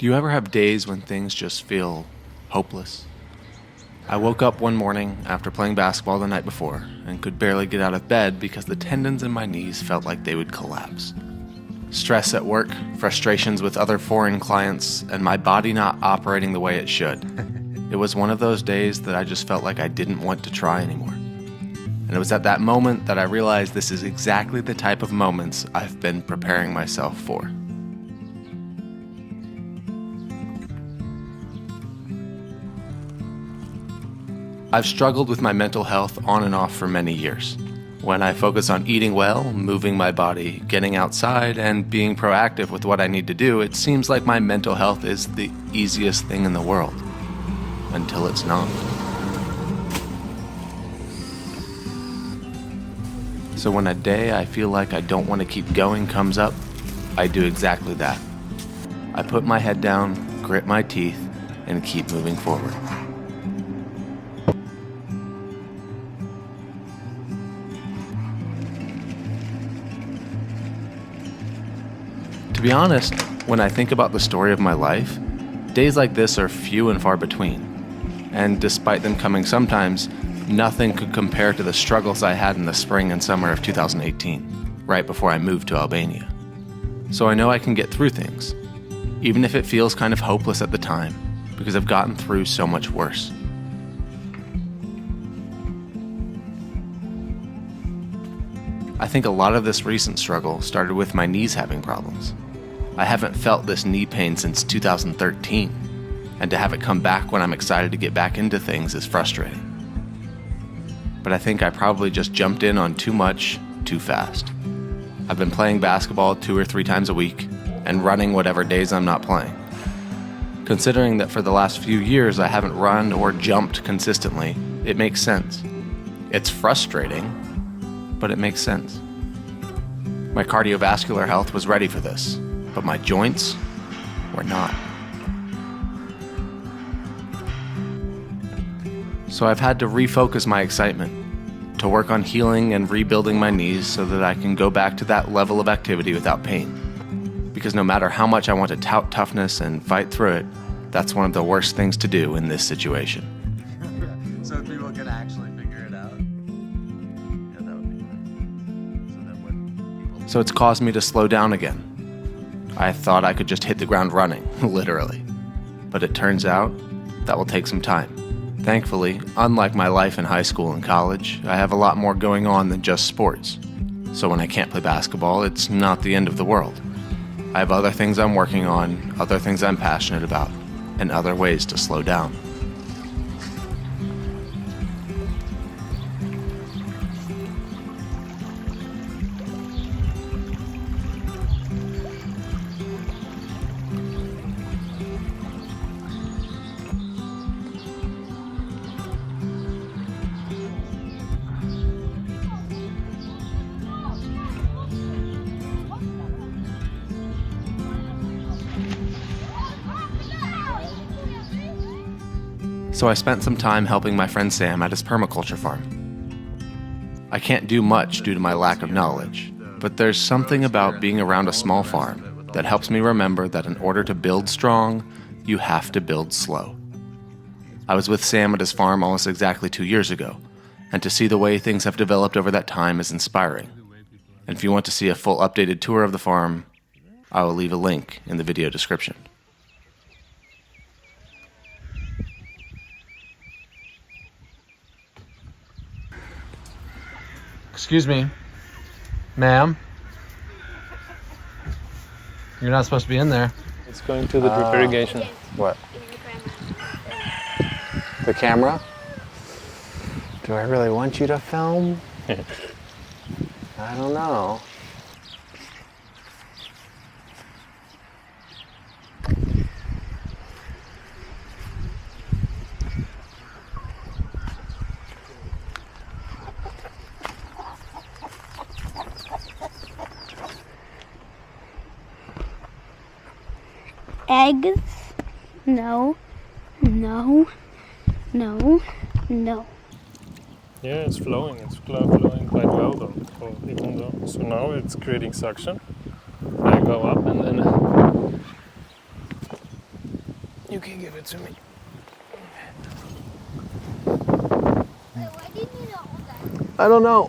Do you ever have days when things just feel hopeless? I woke up one morning after playing basketball the night before and could barely get out of bed because the tendons in my knees felt like they would collapse. Stress at work, frustrations with other foreign clients, and my body not operating the way it should. It was one of those days that I just felt like I didn't want to try anymore. And it was at that moment that I realized this is exactly the type of moments I've been preparing myself for. I've struggled with my mental health on and off for many years. When I focus on eating well, moving my body, getting outside, and being proactive with what I need to do, it seems like my mental health is the easiest thing in the world. Until it's not. So when a day I feel like I don't want to keep going comes up, I do exactly that. I put my head down, grit my teeth, and keep moving forward. To be honest, when I think about the story of my life, days like this are few and far between. And despite them coming sometimes, nothing could compare to the struggles I had in the spring and summer of 2018, right before I moved to Albania. So I know I can get through things, even if it feels kind of hopeless at the time, because I've gotten through so much worse. I think a lot of this recent struggle started with my knees having problems. I haven't felt this knee pain since 2013, and to have it come back when I'm excited to get back into things is frustrating. But I think I probably just jumped in on too much, too fast. I've been playing basketball 2 or 3 times a week, and running whatever days I'm not playing. Considering that for the last few years I haven't run or jumped consistently, it makes sense. It's frustrating, but it makes sense. My cardiovascular health was ready for this, but my joints were not. So I've had to refocus my excitement, to work on healing and rebuilding my knees so that I can go back to that level of activity without pain. Because no matter how much I want to tout toughness and fight through it, that's one of the worst things to do in this situation. So people can actually figure it out. Yeah, that would be good. So then when people... So it's caused me to slow down again. I thought I could just hit the ground running, literally. But it turns out that will take some time. Thankfully, unlike my life in high school and college, I have a lot more going on than just sports. So when I can't play basketball, it's not the end of the world. I have other things I'm working on, other things I'm passionate about, and other ways to slow down. So I spent some time helping my friend Sam at his permaculture farm. I can't do much due to my lack of knowledge, but there's something about being around a small farm that helps me remember that in order to build strong, you have to build slow. I was with Sam at his farm almost exactly 2 years ago, and to see the way things have developed over that time is inspiring. And if you want to see a full updated tour of the farm, I will leave a link in the video description. Excuse me, ma'am. You're not supposed to be in there. It's going to the drip irrigation. What? The camera? Do I really want you to film? I don't know. Eggs? No, no, no, no. Yeah, it's flowing. It's flowing quite well though. So even though, so now it's creating suction. I go up and then You can give it to me. Why do you need all that? I don't know.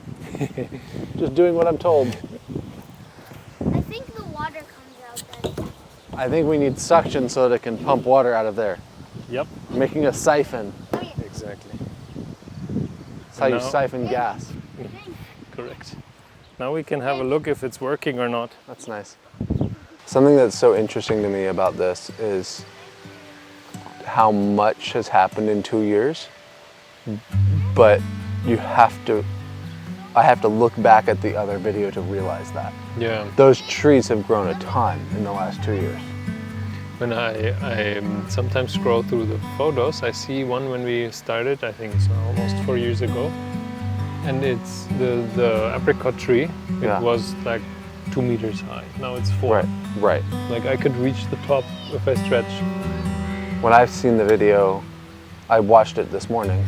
Just doing what I'm told. I think the water comes out then. I think we need suction so that it can pump water out of there. Yep, Making a siphon. Oh yeah. exactly. That's how you Now- siphon gas. Correct. Now we can have a look if it's working or not. That's nice. Something that's so interesting to me about this is how much has happened in 2 years, but I have to look back at the other video to realize that. Yeah. Those trees have grown a ton in the last 2 years. When I sometimes scroll through the photos, I see one when we started, I think it's almost 4 years ago. And it's the apricot tree. Yeah. It was like 2 meters high. Now it's 4. Right. Like I could reach the top if I stretch. When I've seen the video, I watched it this morning,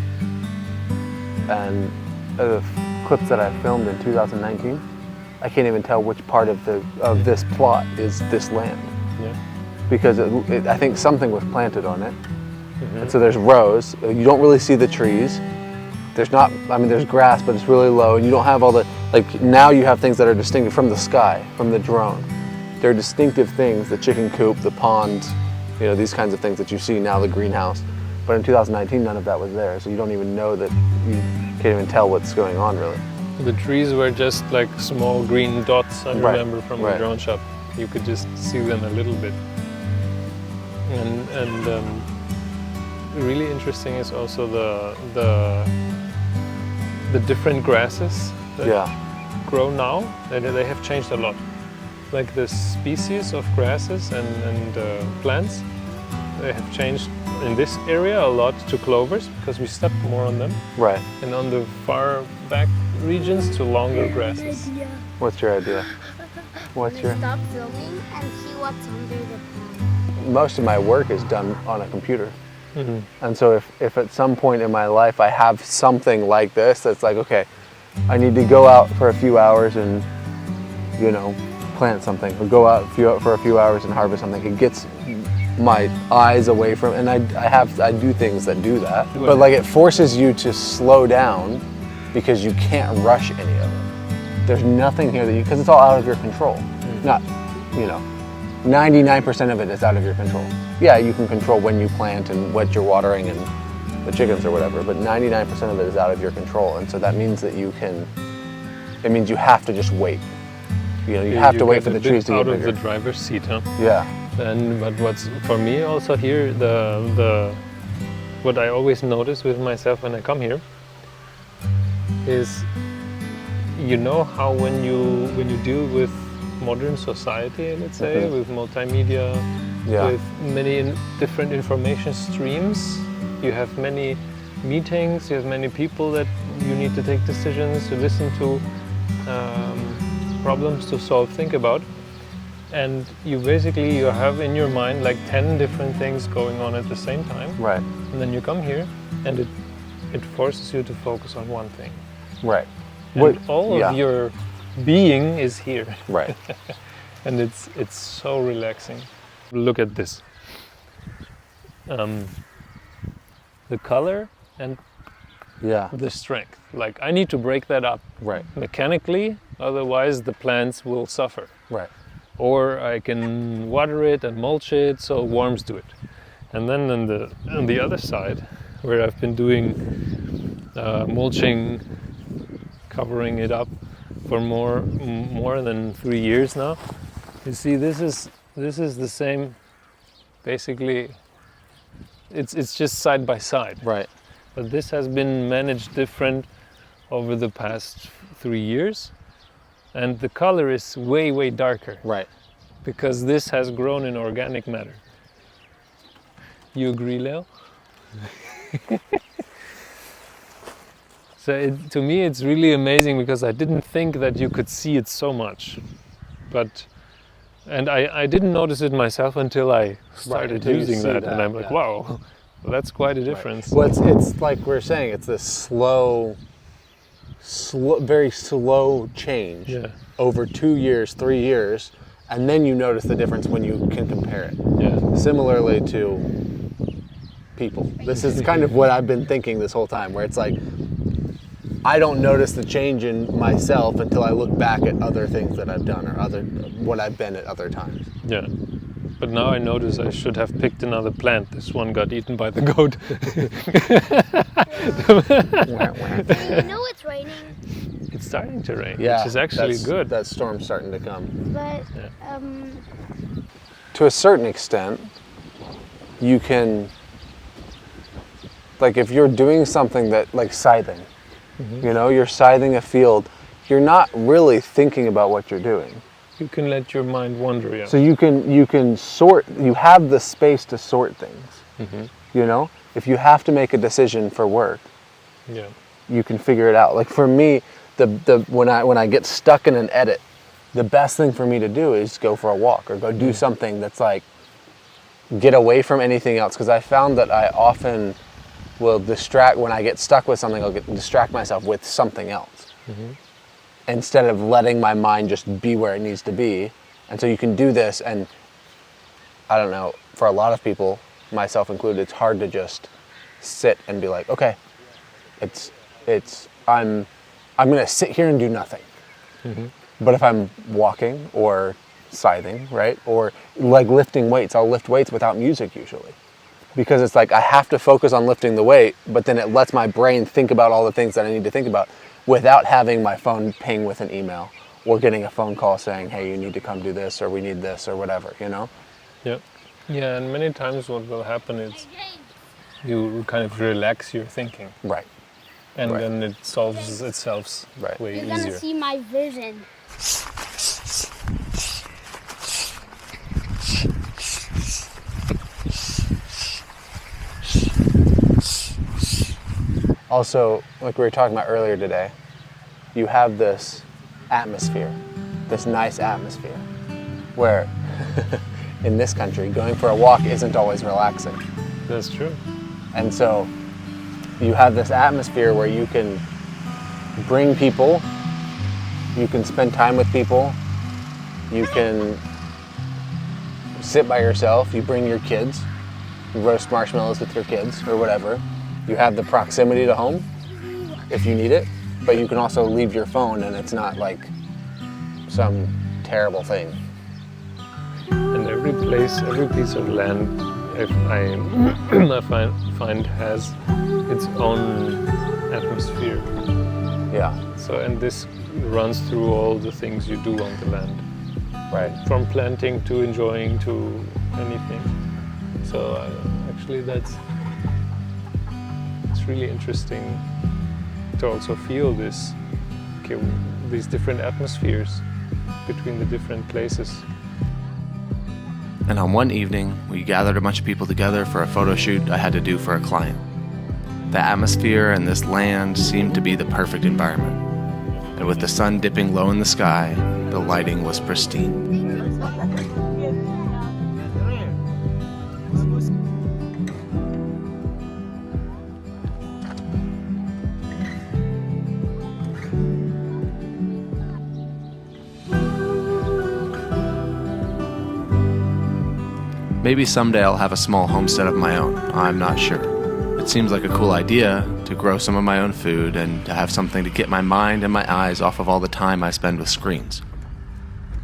and the clips that I filmed in 2019, I can't even tell which part of this plot is this land, Yeah. because I think something was planted on it, and so there's rows. You don't really see the trees. There's not. I mean, there's grass, but it's really low, and you don't have all the Now you have things that are distinctive from the sky, from the drone. They're distinctive things: the chicken coop, the pond. These kinds of things that you see now, the greenhouse. But in 2019, none of that was there, so you don't even know that, you can't even tell what's going on, really. The trees were just like small green dots, I remember from the right. drone shot. You could just see them a little bit. And really interesting is also the different grasses that Yeah, grow now. They have changed a lot. Like the species of grasses and plants, they have changed in this area a lot to clovers because we stepped more on them, right. and on the far back regions to longer grasses. What's your idea? What's your? Stop filming and see what's under the plant. Most of my work is done on a computer. Mm-hmm. And so if at some point in my life I have something like this that's like, okay, I need to go out for a few hours and, plant something, or go out for a few hours and harvest something, it gets my eyes away from, and I do things that do that. But like it forces you to slow down because you can't rush any of it. There's nothing here that because it's all out of your control. Not, 99% of it is out of your control. Yeah, you can control when you plant and what you're watering and the chickens or whatever, but 99% of it is out of your control. And so that means that it means you have to just wait. You have to wait for the trees to get out bigger. of the driver's seat, huh? Yeah. But what's for me also here, what I always notice with myself when I come here is, how when you deal with modern society, let's say, with multimedia, with many different information streams, you have many meetings, you have many people that you need to take decisions, to listen to, problems to solve, think about. And you have in your mind like 10 different things going on at the same time. Right. And then you come here and it forces you to focus on one thing. Right. And all of your being is here. Right. And it's so relaxing. Look at this. The color and the strength. Like I need to break that up mechanically, otherwise the plants will suffer. Right. Or I can water it and mulch it so worms do it. And then on the other side, where I've been doing mulching, covering it up for more than 3 years now, you see this is the same. Basically, it's just side by side. Right. But this has been managed different over the past 3 years. And the color is way, way darker. Right. Because this has grown in organic matter. You agree, Leo? So to me it's really amazing because I didn't think that you could see it so much. And I didn't notice it myself until I started using that. And I'm like, wow, well, that's quite a difference. Well, it's like we're saying, it's this slow, very slow change over 2 years, 3 years, and then you notice the difference when you can compare it. Yeah. Similarly to people. This is kind of what I've been thinking this whole time, where it's like, I don't notice the change in myself until I look back at other things that I've done or what I've been at other times. Yeah. But now I notice I should have picked another plant. This one got eaten by the goat. You know it's raining, It's starting to rain, Yeah, which is actually good. That storm's starting to come. but To a certain extent, you can, like if you're doing something that, like scything, you know, you're scything a field, you're not really thinking about what you're doing. You can let your mind wander, yeah. So you can sort, you have the space to sort things, you know? If you have to make a decision for work, Yeah. you can figure it out. Like for me, when I get stuck in an edit, the best thing for me to do is go for a walk or go do something that's like, get away from anything else. Because I found that I often will distract, when I get stuck with something, I'll distract myself with something else. Instead of letting my mind just be where it needs to be. And so you can do this, and I don't know, for a lot of people, myself included, it's hard to just sit and be like, okay, I'm gonna sit here and do nothing. But if I'm walking or scything, right, or like lifting weights, I'll lift weights without music usually. Because it's like I have to focus on lifting the weight, but then it lets my brain think about all the things that I need to think about without having my phone ping with an email or getting a phone call saying, hey, you need to come do this, or we need this, or whatever, you know? Yeah. Yeah, and many times what will happen is you kind of relax your thinking. Right. And Right. then it solves itself Right. way you're gonna easier. see my vision. Also, like we were talking about earlier today, you have this atmosphere, this nice atmosphere, where in this country, going for a walk isn't always relaxing. That's true. And so you have this atmosphere where you can bring people, you can spend time with people, you can sit by yourself, you bring your kids, you roast marshmallows with your kids or whatever. You have the proximity to home if you need it, but you can also leave your phone and it's not like some terrible thing. And every place, every piece of land, if I find has its own atmosphere. Yeah, So, and this runs through all the things you do on the land, right. from planting to enjoying to anything. So, actually, it's really interesting to also feel this, okay, these different atmospheres between the different places. And on one evening, we gathered a bunch of people together for a photo shoot I had to do for a client. The atmosphere and this land seemed to be the perfect environment. And with the sun dipping low in the sky, the lighting was pristine. Maybe someday I'll have a small homestead of my own, I'm not sure. It seems like a cool idea to grow some of my own food and to have something to get my mind and my eyes off of all the time I spend with screens.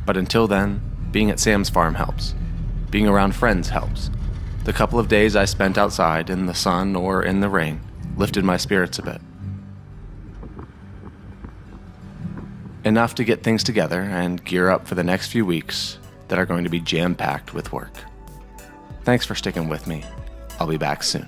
But until then, being at Sam's farm helps. Being around friends helps. The couple of days I spent outside in the sun or in the rain lifted my spirits a bit. Enough to get things together and gear up for the next few weeks that are going to be jam-packed with work. Thanks for sticking with me. I'll be back soon.